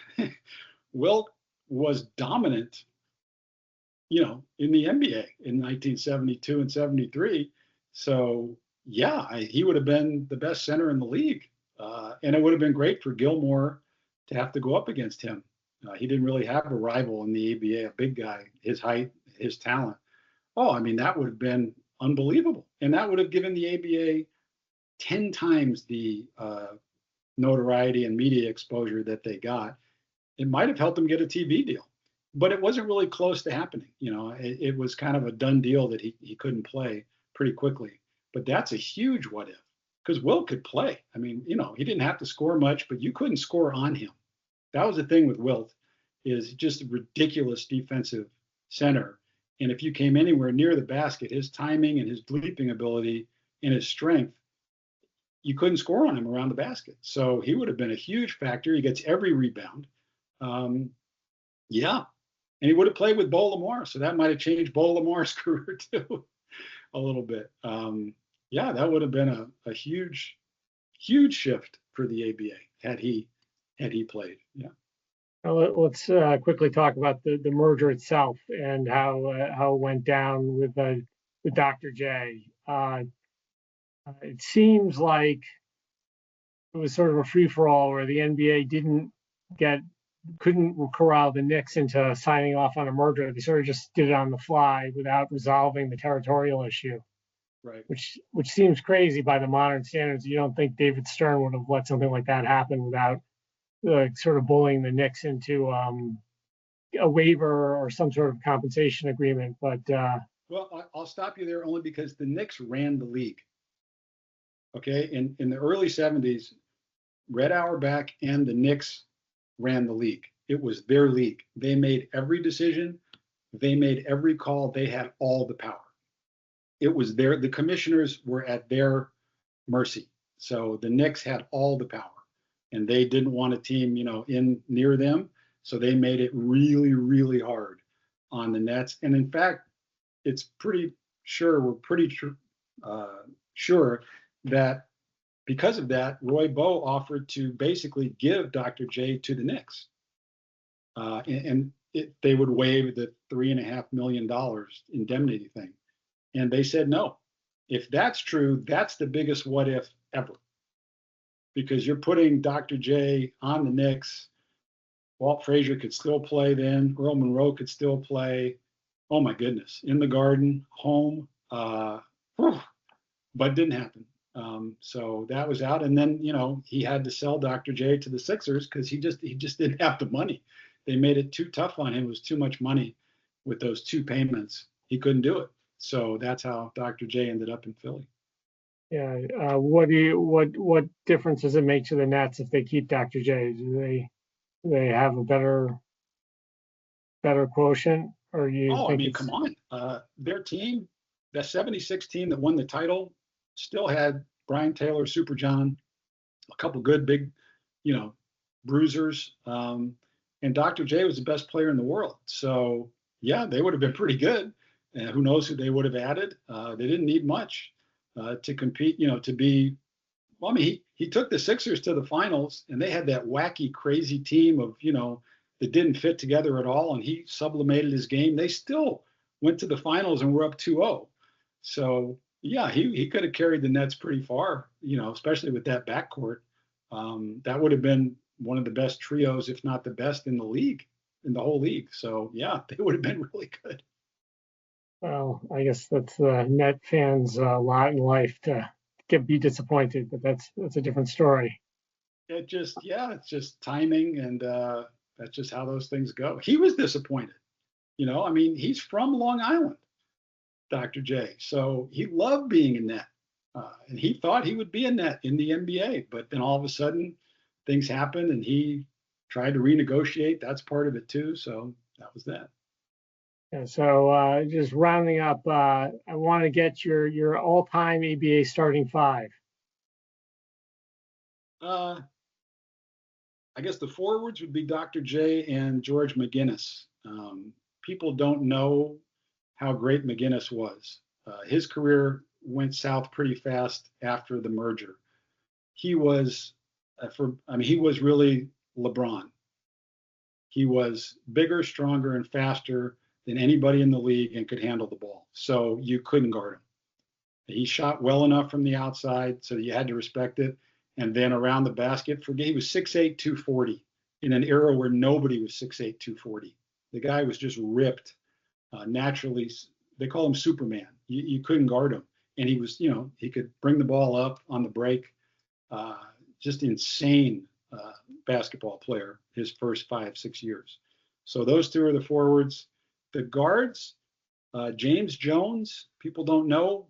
S3: Wilt was dominant, in the NBA in 1972 and 73. So yeah, he would have been the best center in the league, and it would have been great for Gilmore to have to go up against him. He didn't really have a rival in the ABA, a big guy, his height, his talent. Oh, I mean, that would have been unbelievable. And that would have given the ABA 10 times the notoriety and media exposure that they got. It might have helped them get a TV deal, but it wasn't really close to happening. It was kind of a done deal that he couldn't play pretty quickly. But that's a huge what if, because Wilt could play. I mean, he didn't have to score much, but you couldn't score on him. That was the thing with Wilt, is just a ridiculous defensive center. And if you came anywhere near the basket, his timing and his leaping ability and his strength, you couldn't score on him around the basket. So he would have been a huge factor. He gets every rebound. Yeah. And he would have played with Bo Lamar. So that might have changed Bo Lamar's career too a little bit. Yeah, that would have been a huge, huge shift for the ABA had he played. Yeah.
S2: Well, let's quickly talk about the merger itself and how it went down with Dr. J. It seems like it was sort of a free for all where the NBA couldn't corral the Knicks into signing off on a merger. They sort of just did it on the fly without resolving the territorial issue.
S3: Right.
S2: Which seems crazy by the modern standards. You don't think David Stern would have let something like that happen without sort of bullying the Knicks into a waiver or some sort of compensation agreement. But
S3: well, I'll stop you there only because the Knicks ran the league. Okay, in the early 70s, Red Auerbach and the Knicks ran the league. It was their league. They made every decision. They made every call. They had all the power. It was the commissioners were at their mercy. So the Knicks had all the power, and they didn't want a team, in near them. So they made it really, really hard on the Nets. And in fact, we're pretty sure that because of that, Roy Bowe offered to basically give Dr. J to the Knicks. They would waive the $3.5 million indemnity thing. And they said no. If that's true, that's the biggest what if ever. Because you're putting Dr. J on the Knicks. Walt Frazier could still play then. Earl Monroe could still play. Oh my goodness. In the Garden, home. But it didn't happen. So that was out. And then, he had to sell Dr. J to the Sixers because he just didn't have the money. They made it too tough on him. It was too much money with those 2 payments. He couldn't do it. So that's how Dr. J ended up in Philly.
S2: Yeah. What difference does it make to the Nets if they keep Dr. J? Do they have a better quotient, or
S3: come on. Their team, the 76 team that won the title, still had Brian Taylor, Super John, a couple good big, bruisers, and and Dr. J was the best player in the world. So yeah, they would have been pretty good. And who knows who they would have added? They didn't need much to compete, to be. Well, I mean, he took the Sixers to the finals, and they had that wacky, crazy team of, that didn't fit together at all, and he sublimated his game. They still went to the finals and were up 2-0. So yeah, he could have carried the Nets pretty far, especially with that backcourt. That would have been one of the best trios, if not the best in the league, in the whole league. So yeah, they would have been really good.
S2: Well, I guess that's the Net fans' lot in life to be disappointed, but that's a different story.
S3: It's just timing, and that's just how those things go. He was disappointed. I mean, he's from Long Island, Dr. J. So he loved being a Net, and he thought he would be a Net in the NBA. But then all of a sudden, things happened, and he tried to renegotiate. That's part of it too. So that was that.
S2: Yeah, so just rounding up, I want to get your all-time ABA starting five.
S3: I guess the forwards would be Dr. J and George McGinnis. People don't know how great McGinnis was. His career went south pretty fast after the merger. He was, he was really LeBron. He was bigger, stronger, and faster than anybody in the league and could handle the ball. So you couldn't guard him. He shot well enough from the outside, so you had to respect it. And then around the basket, he was 6'8", 240 in an era where nobody was 6'8", 240. The guy was just ripped naturally. They call him Superman. You couldn't guard him. And he was, he could bring the ball up on the break. Just insane basketball player his first 5-6 years. So those two are the forwards. The guards, James Jones, people don't know,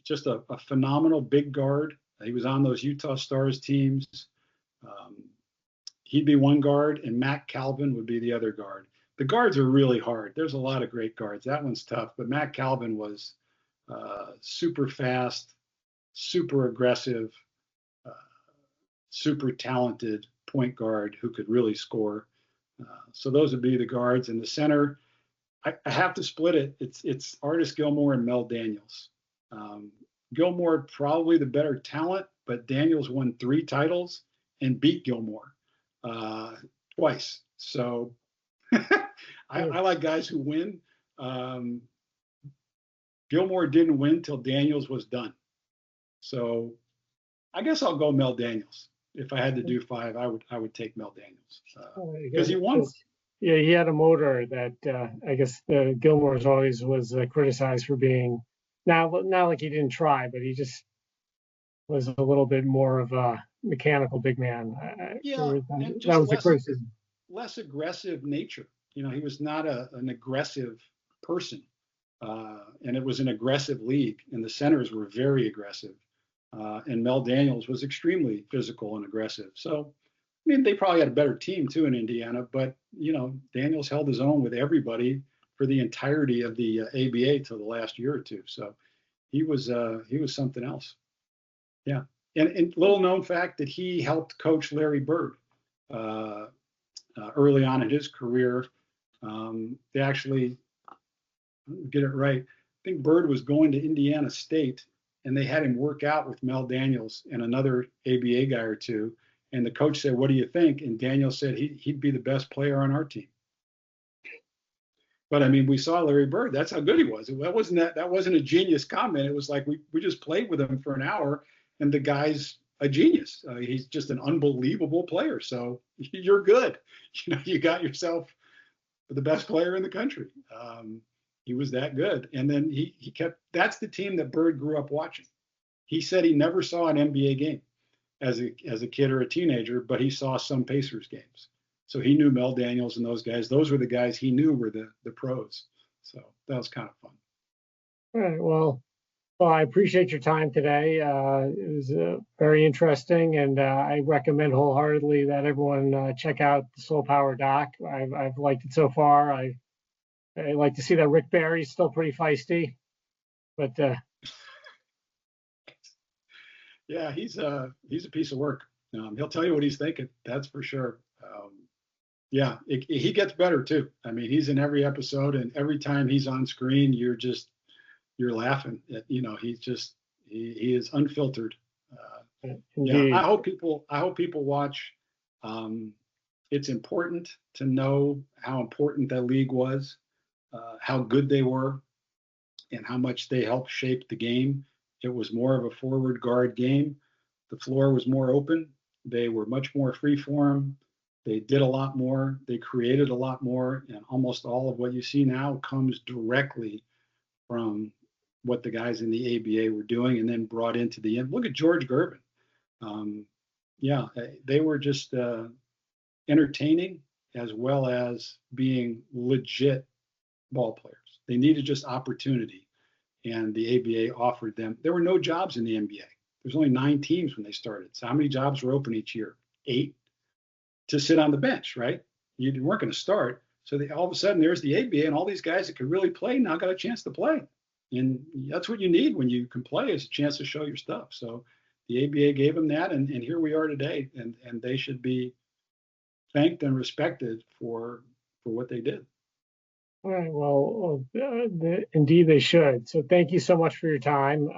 S3: just a phenomenal big guard. He was on those Utah Stars teams. He'd be one guard, and Matt Calvin would be the other guard. The guards are really hard. There's a lot of great guards. That one's tough, but Matt Calvin was super fast, super aggressive, super talented point guard who could really score. So those would be the guards. And the center, I have to split it. It's Artis Gilmore and Mel Daniels. Gilmore probably the better talent, but Daniels won 3 titles and beat Gilmore twice. So I like guys who win. Gilmore didn't win till Daniels was done. So I guess I'll go Mel Daniels. If I had to do 5, I would take Mel Daniels because he won.
S2: Yeah, he had a motor that I guess Gilmore's always was criticized for being not like he didn't try, but he just was a little bit more of a mechanical big man.
S3: And
S2: that was the criticism.
S3: Less aggressive nature. He was not an aggressive person, and it was an aggressive league, and the centers were very aggressive. And Mel Daniels was extremely physical and aggressive. So, I mean, they probably had a better team too in Indiana, but Daniels held his own with everybody for the entirety of the ABA till the last year or two. So he was something else. Yeah, and little known fact that he helped coach Larry Bird early on in his career. They actually get it right. I think Bird was going to Indiana State, and they had him work out with Mel Daniels and another ABA guy or two. And the coach said, "What do you think?" And Daniels said he'd be the best player on our team. But I mean, we saw Larry Bird. That's how good he was. That wasn't a genius comment. It was like we just played with him for an hour, and the guy's a genius. He's just an unbelievable player. So you're good. You got yourself the best player in the country. He was that good. And then he kept. That's the team that Bird grew up watching. He said he never saw an NBA game as a kid or a teenager, but he saw some Pacers games. So he knew Mel Daniels and those guys. Those were the guys he knew were the pros. So that was kind of fun.
S2: All right. Well, I appreciate your time today. It was very interesting, and I recommend wholeheartedly that everyone check out the Soul Power doc. I've liked it so far. I like to see that Rick Barry's still pretty feisty, but
S3: yeah, he's a piece of work. He'll tell you what he's thinking. That's for sure. Yeah, he gets better too. I mean, he's in every episode, and every time he's on screen, you're laughing. He is unfiltered. Yeah,
S2: Indeed.
S3: I hope people watch. It's important to know how important that league was, how good they were, and how much they helped shape the game. It was more of a forward guard game. The floor was more open. They were much more free form. They did a lot more. They created a lot more. And almost all of what you see now comes directly from what the guys in the ABA were doing and then brought into the end. Look at George Gervin. Um, yeah, they were just entertaining as well as being legit ball players. They needed just opportunity, and the ABA offered them. There were no jobs in the NBA. There's only 9 teams when they started. So how many jobs were open each year? 8 to sit on the bench, right? You weren't going to start. So all of a sudden, there's the ABA, and all these guys that could really play now got a chance to play. And that's what you need when you can play, is a chance to show your stuff. So the ABA gave them that, and here we are today. And they should be thanked and respected for what they did.
S2: All right. Well, indeed they should. So thank you so much for your time.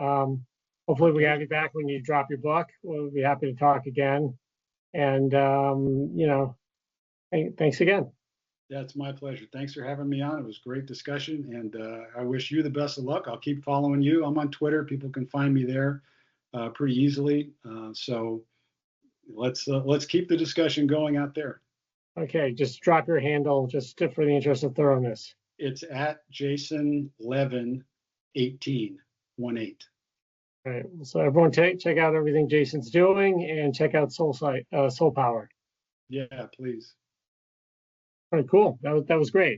S2: Hopefully we have you back when you drop your book. We'll be happy to talk again. And, thanks again.
S3: Yeah, it's my pleasure. Thanks for having me on. It was a great discussion, and I wish you the best of luck. I'll keep following you. I'm on Twitter. People can find me there pretty easily. So let's keep the discussion going out there.
S2: Okay, just drop your handle just for the interest of thoroughness.
S3: It's at Jason Levin 18.
S2: All right. So everyone check out everything Jason's doing and check out Soul Power.
S3: Yeah, please.
S2: All right, cool. That was great.